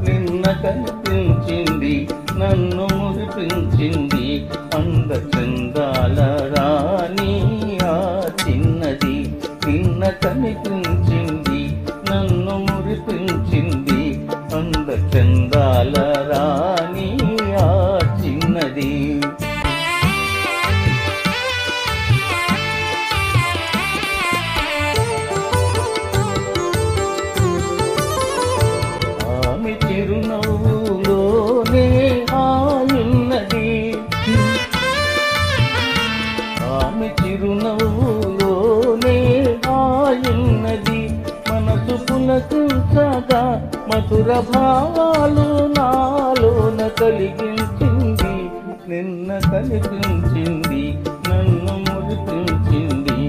నిన్న కనిపించింది నన్ను మురిపించింది అంద చందాల రాణి ఆ చిన్నది. నిన్న కనిపించింది నన్ను మురిపించింది అంద చందాల రాణి ఆ చిన్నది. ఆమె చిరునవ్వులోనే ఆయున్నది, ఆమె చిరునవ్వులోనే ఆయున్నది. మనసు పులకించగా మధుర భావాలు నాలోన కలిగించింది. నిన్న కనిపించింది నన్ను మురిపించింది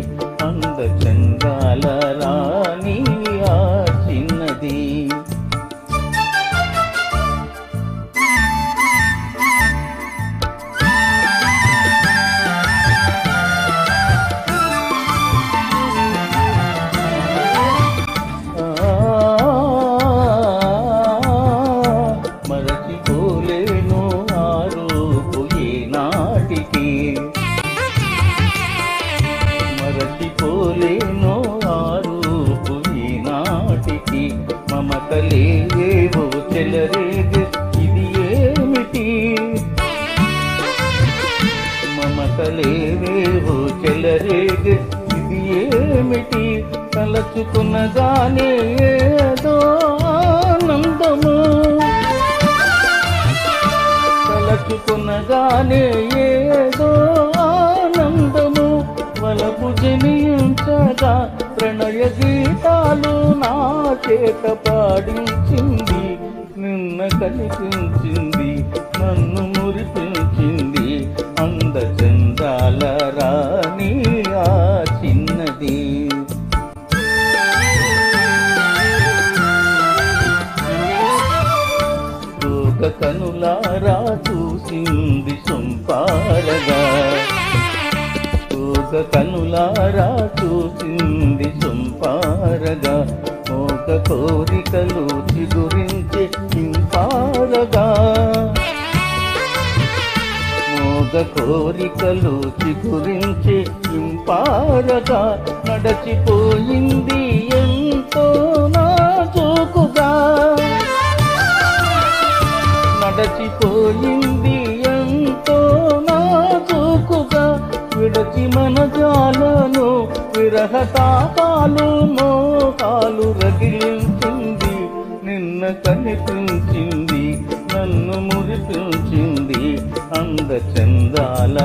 అంద చందాల రాణి ఆ చిన్నది. మరచిపోలేను ఆ రూపు ఏనాటికి, మరచిపోలేను ఆ రూపు ఈనాటికి. మమతలేవో చెలరేగు ఇది ఏమిటి, మమతలేవో చెలరేగు ఇది ఏమిటి. తలచుకున్నగానే ఏదో ఆనందము, తలచుకున్నగానే ఏదో ఆనందము. వలపు జనించగా ప్రణయ గీతాలు నా చేత పాడించింది. నిన్న కనిపించింది నన్ను మురిపించింది అంద చందాల రాణి ఆ చిన్నది. కనులారా చూసింది సొంపారగా, కనులారా చూసింది సొంపారగా. మోగ కోరికలు చిగురించే ఇంపారగా, మోగ కోరికలు చిగురించే ఇంపారగా. నడచిపోయింది ఎంతో నాజూకుగా, నడచిపోయింది ఎంతో నాజూకుగా. విడచి మన జాలను విరహతాపాలు మోహాలు రగిలించింది. నిన్న కనిపించింది నన్ను మురిపించింది అంద చందాల